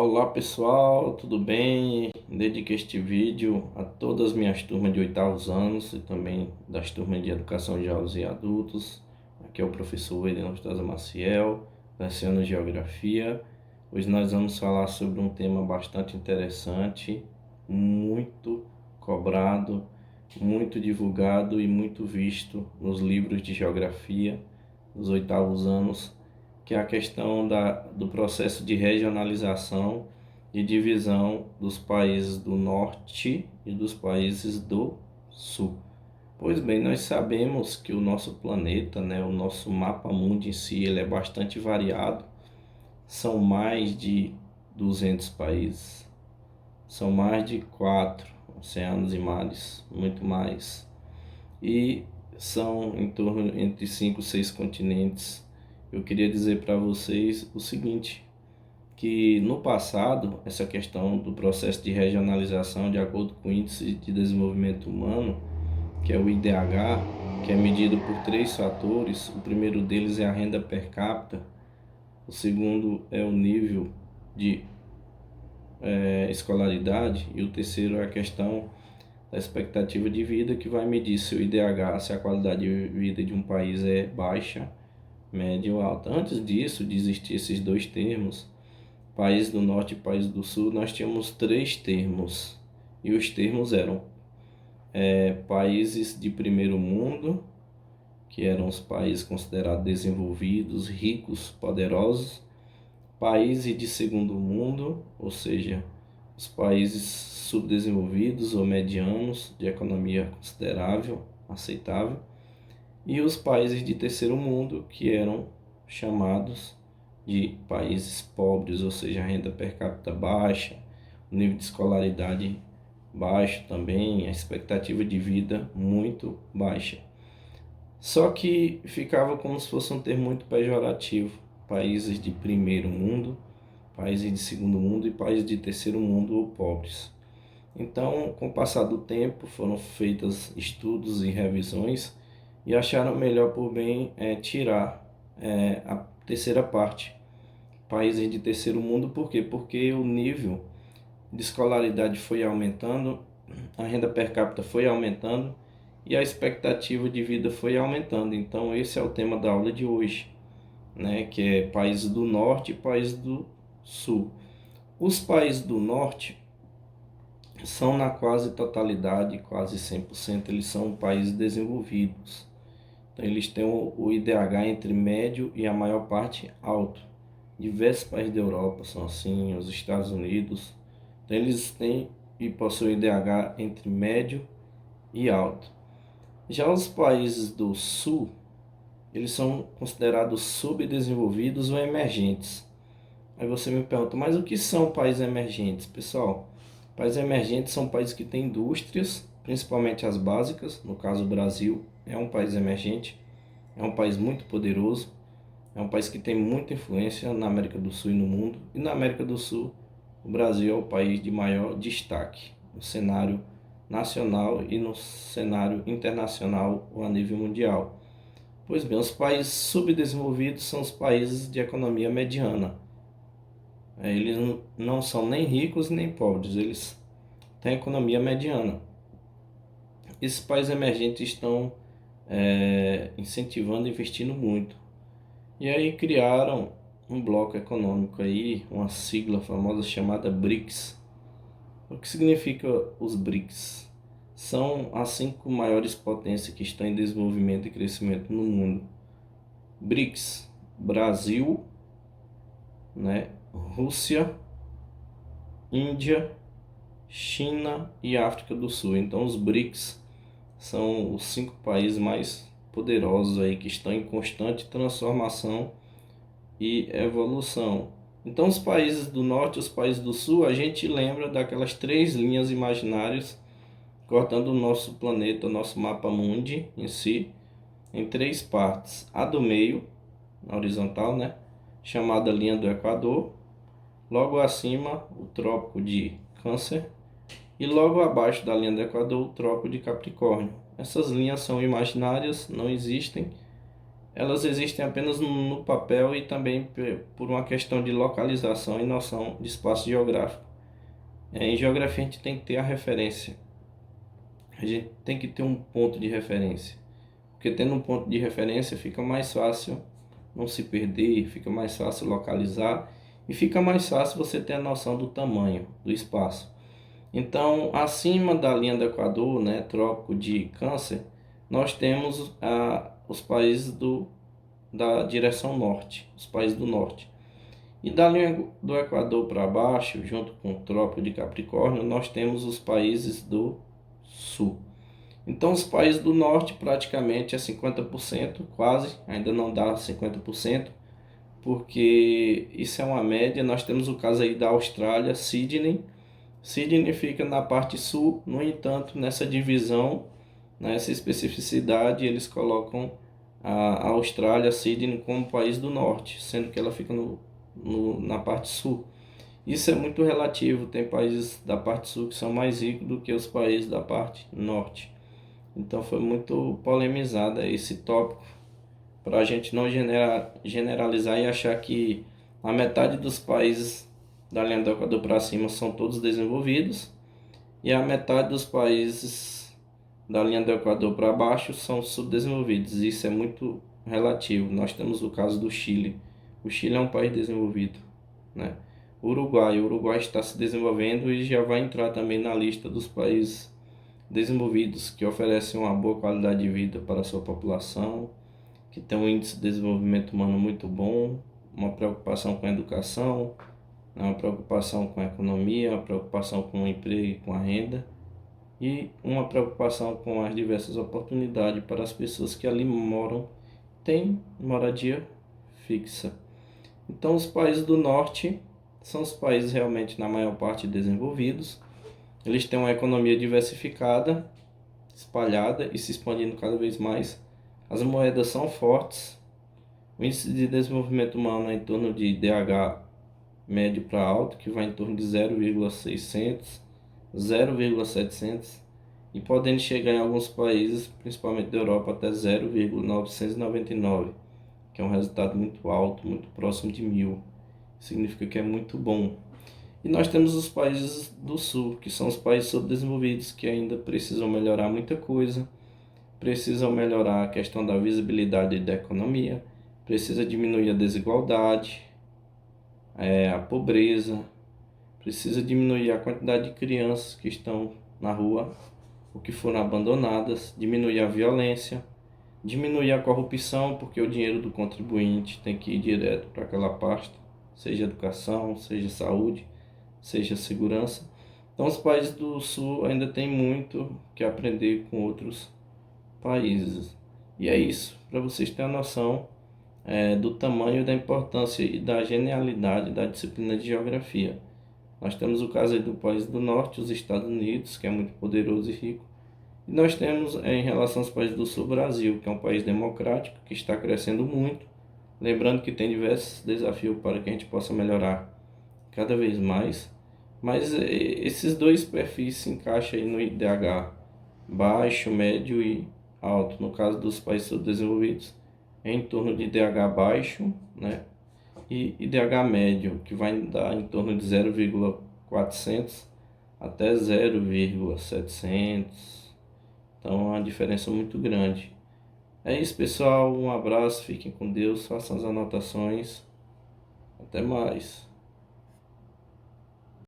Olá pessoal, tudo bem? Dedico este vídeo a todas as minhas turmas de oitavos anos e também das turmas de educação de jovens e adultos. Aqui é o professor Edeno Maciel, leciono Geografia. Hoje nós vamos falar sobre um tema bastante interessante, muito cobrado, muito divulgado e muito visto nos livros de Geografia dos oitavos anos, que é a questão do processo de regionalização e divisão dos países do norte e dos países do sul. Pois bem, nós sabemos que o nosso planeta, o nosso mapa mundi em si, ele é bastante variado. São mais de 200 países, são mais de 4 oceanos e mares, muito mais. E são em torno entre 5 e 6 continentes. Eu queria dizer para vocês o seguinte, que no passado, essa questão do processo de regionalização de acordo com o Índice de Desenvolvimento Humano, que é o IDH, que é medido por 3 fatores. O primeiro deles é a renda per capita, o segundo é o nível de escolaridade e o terceiro é a questão da expectativa de vida, que vai medir se o IDH, se a qualidade de vida de um país é baixa, média ou alta. Antes disso, de existir esses dois termos, país do norte e país do sul, nós tínhamos 3 termos. E os termos eram países de primeiro mundo, que eram os países considerados desenvolvidos, ricos, poderosos. Países de segundo mundo, ou seja, os países subdesenvolvidos ou medianos, de economia considerável, aceitável. E os países de terceiro mundo, que eram chamados de países pobres, ou seja, a renda per capita baixa, o nível de escolaridade baixo também, a expectativa de vida muito baixa. Só que ficava como se fosse um termo muito pejorativo. Países de primeiro mundo, países de segundo mundo e países de terceiro mundo ou pobres. Então, com o passar do tempo, foram feitos estudos e revisões e acharam melhor por bem tirar a terceira parte, países de terceiro mundo. Por quê? Porque o nível de escolaridade foi aumentando, a renda per capita foi aumentando e a expectativa de vida foi aumentando. Então esse é o tema da aula de hoje, que é países do norte e países do sul. Os países do norte são na quase totalidade, quase 100%, eles são países desenvolvidos. Então eles têm o IDH entre médio e a maior parte alto. Diversos países da Europa são assim, os Estados Unidos. Então eles têm e possuem IDH entre médio e alto. Já os países do sul, eles são considerados subdesenvolvidos ou emergentes. Aí você me pergunta, mas o que são países emergentes? Pessoal, países emergentes são países que têm indústrias, principalmente as básicas. No caso, o Brasil é um país emergente, é um país muito poderoso, é um país que tem muita influência na América do Sul e no mundo. E na América do Sul, o Brasil é o país de maior destaque no cenário nacional e no cenário internacional ou a nível mundial. Pois bem, os países subdesenvolvidos são os países de economia mediana. Eles não são nem ricos nem pobres, eles têm economia mediana. Esses países emergentes estão incentivando e investindo muito. E aí criaram um bloco econômico aí, uma sigla famosa chamada BRICS. O que significa os BRICS? São as 5 maiores potências que estão em desenvolvimento e crescimento no mundo. BRICS: Brasil, Rússia, Índia, China e África do Sul. Então os BRICS são os 5 países mais poderosos aí que estão em constante transformação e evolução. Então os países do norte e os países do sul, a gente lembra daquelas 3 linhas imaginárias cortando o nosso planeta, o nosso mapa mundi em si, em 3 partes. A do meio, na horizontal, chamada linha do Equador. Logo acima, o Trópico de Câncer. E logo abaixo da linha do Equador, o Trópico de Capricórnio. Essas linhas são imaginárias, não existem. elas existem apenas no papel e também por uma questão de localização e noção de espaço geográfico. Em geografia a gente tem que ter a referência, a gente tem que ter um ponto de referência, porque tendo um ponto de referência fica mais fácil não se perder, fica mais fácil localizar e fica mais fácil você ter a noção do tamanho do espaço. Então, acima da linha do Equador, né, trópico de Câncer, nós temos os países da direção norte, os países do norte. E da linha do Equador para baixo, junto com o Trópico de Capricórnio, nós temos os países do sul. Então, os países do norte praticamente é 50%, quase, ainda não dá 50%, porque isso é uma média. Nós temos o caso aí da Austrália, Sydney. Sydney fica na parte sul, no entanto, nessa divisão, nessa especificidade, eles colocam a Austrália, Sydney, como país do norte, sendo que ela fica na parte sul. Isso é muito relativo, tem países da parte sul que são mais ricos do que os países da parte norte. Então foi muito polemizado esse tópico, para a gente não generalizar e achar que a metade dos países da linha do Equador para cima são todos desenvolvidos e a metade dos países da linha do Equador para baixo são subdesenvolvidos. Isso é muito relativo. Nós temos o caso do Chile. O Chile é um país desenvolvido, né? O Uruguai está se desenvolvendo e já vai entrar também na lista dos países desenvolvidos que oferecem uma boa qualidade de vida para a sua população, que tem um índice de desenvolvimento humano muito bom, uma preocupação com a educação, uma preocupação com a economia, uma preocupação com o emprego e com a renda, e uma preocupação com as diversas oportunidades para as pessoas que ali moram, têm moradia fixa. Então, os países do norte são os países realmente, na maior parte, desenvolvidos. Eles têm uma economia diversificada, espalhada e se expandindo cada vez mais. As moedas são fortes. O índice de desenvolvimento humano é em torno de DH médio para alto, que vai em torno de 0,600, 0,700 e podendo chegar em alguns países, principalmente da Europa, até 0,999, que é um resultado muito alto, muito próximo de 1000. Significa que é muito bom. E nós temos os países do sul, que são os países subdesenvolvidos, que ainda precisam melhorar muita coisa, precisam melhorar a questão da visibilidade da economia, precisa diminuir a desigualdade, a pobreza, precisa diminuir a quantidade de crianças que estão na rua ou que foram abandonadas, diminuir a violência, diminuir a corrupção, porque o dinheiro do contribuinte tem que ir direto para aquela pasta, seja educação, seja saúde, seja segurança. Então os países do sul ainda têm muito que aprender com outros países. E é isso, para vocês terem a noção do tamanho, da importância e da genialidade da disciplina de geografia. Nós temos o caso aí do país do norte, os Estados Unidos, que é muito poderoso e rico. E nós temos, em relação aos países do sul, o Brasil, que é um país democrático, que está crescendo muito. Lembrando que tem diversos desafios para que a gente possa melhorar cada vez mais. Mas esses dois perfis se encaixam aí no IDH baixo, médio e alto. No caso dos países subdesenvolvidos, é em torno de IDH baixo, né? E IDH médio, que vai dar em torno de 0,400 até 0,700. Então é uma diferença muito grande. É isso, pessoal. Um abraço, fiquem com Deus, façam as anotações. Até mais.